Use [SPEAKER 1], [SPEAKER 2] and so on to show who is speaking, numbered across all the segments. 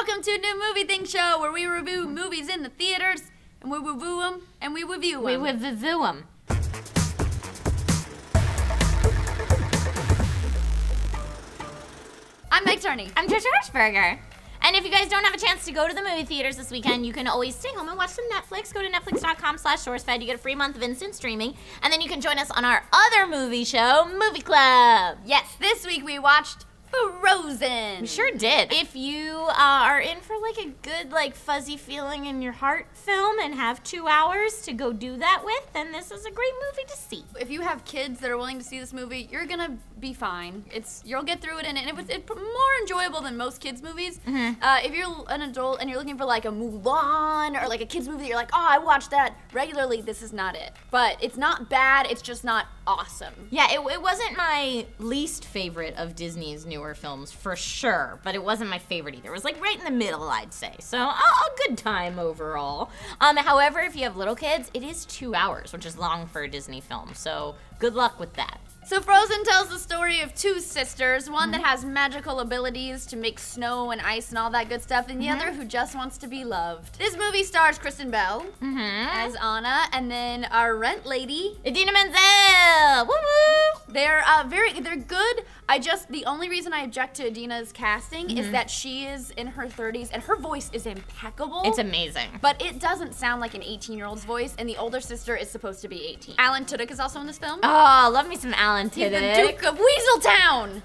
[SPEAKER 1] welcome to a new movie thing show where we review movies in the theaters, and we review them, and we review them.
[SPEAKER 2] We review them.
[SPEAKER 1] I'm Meg Turney.
[SPEAKER 2] I'm Trisha Hirschberger. And if you guys don't have a chance to go to the movie theaters this weekend, you can always stay home and watch some Netflix. Go to netflix.com/SourceFed. You get a free month of instant streaming. And then you can join us on our other movie show, Movie Club.
[SPEAKER 1] Yes, this week we watched Frozen.
[SPEAKER 2] We sure did. If you are in for like a good like fuzzy feeling in your heart film and have 2 hours to go do that with, then this is a great movie to see.
[SPEAKER 1] If you have kids that are willing to see this movie, you're gonna be fine. You'll get through it, and it's more enjoyable than most kids movies. If you're an adult and you're looking for like a Mulan or like a kids movie that you're like, oh, I watch that regularly, this is not it. But it's not bad, it's just not awesome.
[SPEAKER 2] Yeah, it wasn't my least favorite of Disney's newer films, for sure, but it wasn't my favorite either. It was like right in the middle, I'd say. So a good time overall. However, if you have little kids, it is 2 hours, which is long for a Disney film, so good luck with that.
[SPEAKER 1] So Frozen tells the story of two sisters, one that has magical abilities to make snow and ice and all that good stuff, and the other who just wants to be loved. This movie stars Kristen Bell as Anna, and then our rent lady,
[SPEAKER 2] Idina Menzel. Woo woo!
[SPEAKER 1] They're good. The only reason I object to Idina's casting is that she is in her 30s and her voice is impeccable.
[SPEAKER 2] It's amazing.
[SPEAKER 1] But it doesn't sound like an 18-year-old's voice, and the older sister is supposed to be 18. Alan Tudyk is also in this film.
[SPEAKER 2] Oh, love me some Alan Tudyk.
[SPEAKER 1] He's the Duke of Weaseltown.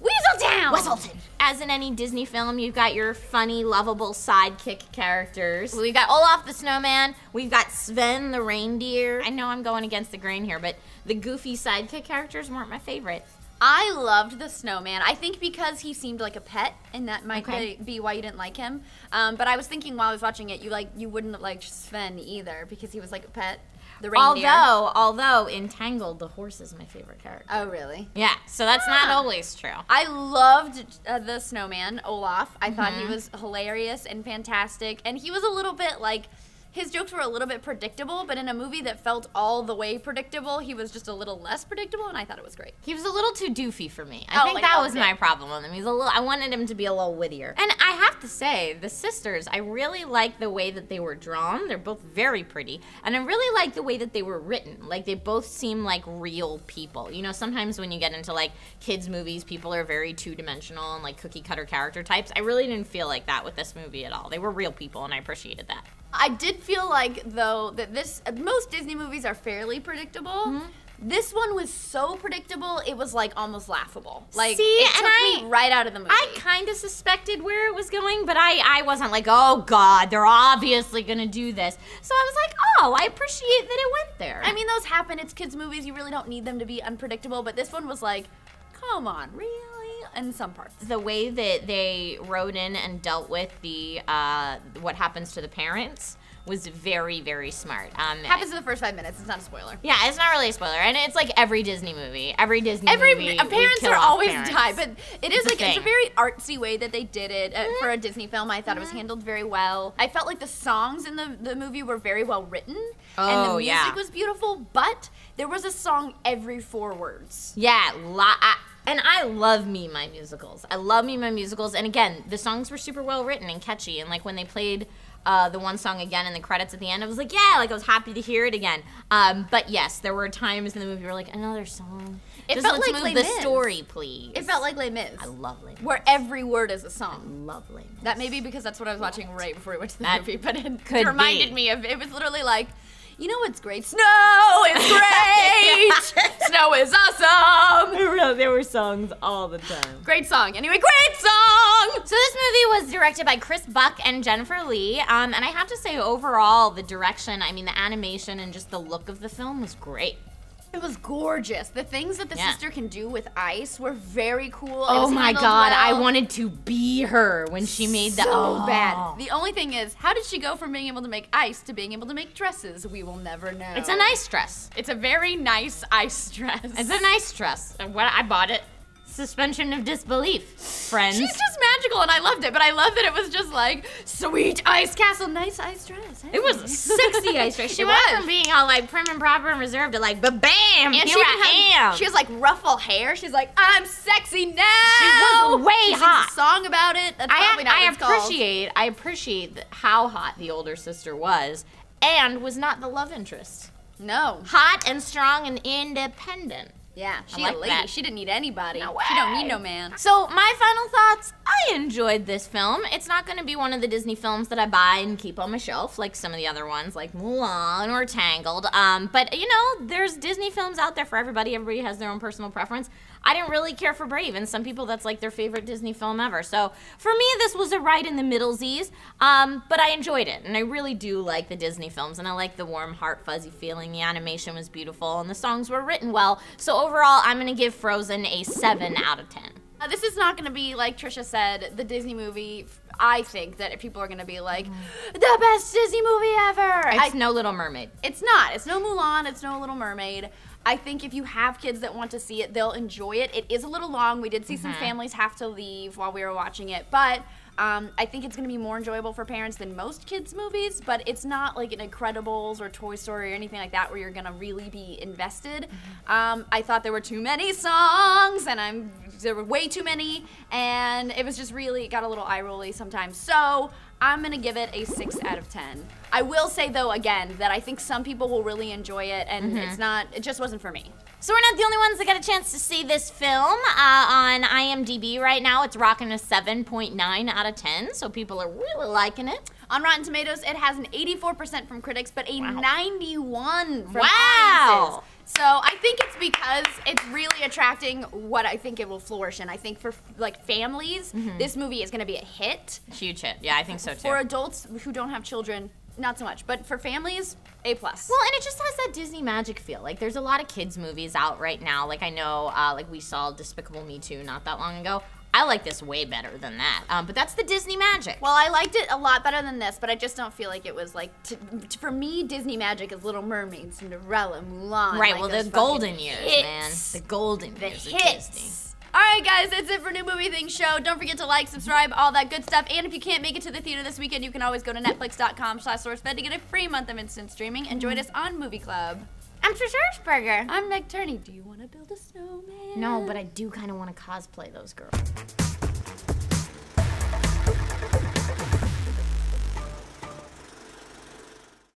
[SPEAKER 2] Weaseltown! As in any Disney film, you've got your funny, lovable sidekick characters. We've got Olaf the Snowman. We've got Sven the Reindeer. I know I'm going against the grain here, but the goofy sidekick characters weren't my favorite.
[SPEAKER 1] I loved the snowman. I think because he seemed like a pet, and that might be why you didn't like him. But I was thinking while I was watching it, you wouldn't have liked Sven either because he was like a pet. The reindeer.
[SPEAKER 2] Although Entangled, the horse is my favorite character.
[SPEAKER 1] Oh, really?
[SPEAKER 2] Yeah, so that's not always true.
[SPEAKER 1] I loved the snowman, Olaf. I thought he was hilarious and fantastic, and he was a little bit like, his jokes were a little bit predictable, but in a movie that felt all the way predictable, he was just a little less predictable, and I thought it was great.
[SPEAKER 2] He was a little too doofy for me. I think that was my problem with him. I wanted him to be a little wittier. And I have to say, the sisters, I really like the way that they were drawn. They're both very pretty. And I really like the way that they were written. Like, they both seem like real people. You know, sometimes when you get into, like, kids' movies, people are very two-dimensional and, like, cookie-cutter character types. I really didn't feel like that with this movie at all. They were real people, and I appreciated that.
[SPEAKER 1] I did feel like, though, that most Disney movies are fairly predictable. This one was so predictable, it was like almost laughable. Like, it took me right out of the movie.
[SPEAKER 2] I kind of suspected where it was going, but I wasn't like, oh God, they're obviously gonna do this. So I was like, oh, I appreciate that it went there.
[SPEAKER 1] I mean, those happen, it's kids' movies, you really don't need them to be unpredictable, but this one was like, come on, really? In some parts.
[SPEAKER 2] The way that they wrote in and dealt with the what happens to the parents was very, very smart.
[SPEAKER 1] Happens in the first 5 minutes. It's not a spoiler.
[SPEAKER 2] Yeah, it's not really a spoiler, and it's like every Disney movie. Every Disney movie,
[SPEAKER 1] parents are always die, but it is like it's a very artsy way that they did it for a Disney film. I thought it was handled very well. I felt like the songs in the movie were very well written, and the music was beautiful. But there was a song every 4 words.
[SPEAKER 2] Yeah, and I love my musicals. I love my musicals. And again, the songs were super well written and catchy. And like when they played the one song again in the credits at the end, I was like, yeah, like I was happy to hear it again. But yes, there were times in the movie where like, another song.
[SPEAKER 1] It felt like
[SPEAKER 2] move the story, please.
[SPEAKER 1] It felt like Les Mis.
[SPEAKER 2] I love Les Mis.
[SPEAKER 1] Where every word is a song.
[SPEAKER 2] I love Les Mis.
[SPEAKER 1] That may be because that's what I was watching right before we went to the movie, but it reminded me of, it was literally like, you know what's great? Snow is great! Snow is awesome!
[SPEAKER 2] There were songs all the time.
[SPEAKER 1] Great song. Anyway, great song!
[SPEAKER 2] So this movie was directed by Chris Buck and Jennifer Lee, and I have to say overall, the direction, I mean the animation and just the look of the film was great.
[SPEAKER 1] It was gorgeous. The things that the sister can do with ice were very cool.
[SPEAKER 2] Oh my God, I wanted to be her when she made the
[SPEAKER 1] bad. The only thing is, how did she go from being able to make ice to being able to make dresses? We will never know.
[SPEAKER 2] It's a nice dress.
[SPEAKER 1] It's a very nice ice dress.
[SPEAKER 2] It's a nice dress. I bought it. Suspension of disbelief, friends.
[SPEAKER 1] She's just magical, and I loved it, but I love that it was just like, sweet ice castle, nice ice dress. Hey.
[SPEAKER 2] It was a sexy ice dress. She went from being all like prim and proper and reserved to like, ba-bam, and here I am.
[SPEAKER 1] She has like ruffle hair. She's like, I'm sexy now.
[SPEAKER 2] She was way hot.
[SPEAKER 1] She sings a song about it. That's probably not what it's called.
[SPEAKER 2] appreciate how hot the older sister was, and was not the love interest.
[SPEAKER 1] No.
[SPEAKER 2] Hot and strong and independent.
[SPEAKER 1] Yeah, she
[SPEAKER 2] like
[SPEAKER 1] a lady.
[SPEAKER 2] that.
[SPEAKER 1] She didn't need anybody.
[SPEAKER 2] No way.
[SPEAKER 1] She don't need no man.
[SPEAKER 2] So my final thoughts, I enjoyed this film. It's not going to be one of the Disney films that I buy and keep on my shelf like some of the other ones like Mulan or Tangled. But, you know, there's Disney films out there for everybody. Everybody has their own personal preference. I didn't really care for Brave, and some people that's like their favorite Disney film ever. So for me, this was a right in the middlesies, but I enjoyed it, and I really do like the Disney films, and I like the warm, heart, fuzzy feeling. The animation was beautiful, and the songs were written well. So overall, I'm going to give Frozen a 7 out of 10.
[SPEAKER 1] This is not going to be, like Trisha said, the Disney movie. I think that if people are going to be like, the best Disney movie ever.
[SPEAKER 2] It's no Little Mermaid.
[SPEAKER 1] It's not. It's no Mulan. It's no Little Mermaid. I think if you have kids that want to see it, they'll enjoy it. It is a little long. We did see some families have to leave while we were watching it, but I think it's going to be more enjoyable for parents than most kids' movies, but it's not like an Incredibles or Toy Story or anything like that where you're going to really be invested. I thought there were too many songs, and there were way too many, and it was just really, it got a little eye-rolly sometimes. So I'm going to give it a 6 out of 10. I will say, though, again, that I think some people will really enjoy it, and it just wasn't for me.
[SPEAKER 2] So we're not the only ones that got a chance to see this film. On IMDb right now, it's rocking a 7.9 out of 10, so people are really liking it.
[SPEAKER 1] On Rotten Tomatoes, it has an 84% from critics, but a 91 from
[SPEAKER 2] Wow.
[SPEAKER 1] audiences. So I think it's because it's really attracting what I think it will flourish in. I think for like families, this movie is going to be a hit.
[SPEAKER 2] Huge hit. Yeah, I think so too.
[SPEAKER 1] For adults who don't have children, not so much. But for families, A+.
[SPEAKER 2] Well, and it just has that Disney magic feel. Like, there's a lot of kids' movies out right now. Like, I know, like, we saw Despicable Me 2 not that long ago. I like this way better than that. But that's the Disney magic.
[SPEAKER 1] Well, I liked it a lot better than this, but I just don't feel like it was like, for me, Disney magic is Little Mermaid, Cinderella, Mulan.
[SPEAKER 2] Right,
[SPEAKER 1] like
[SPEAKER 2] well, the golden years, man. The golden years of Disney.
[SPEAKER 1] All right, guys, that's it for New Movie Things Show. Don't forget to like, subscribe, all that good stuff. And if you can't make it to the theater this weekend, you can always go to netflix.com/SourceFed to get a free month of instant streaming and join us on Movie Club.
[SPEAKER 2] I'm Trisha Hirschberger.
[SPEAKER 1] I'm Meg Turney. Do you want to build a snowman?
[SPEAKER 2] No, but I do kind of want to cosplay those girls.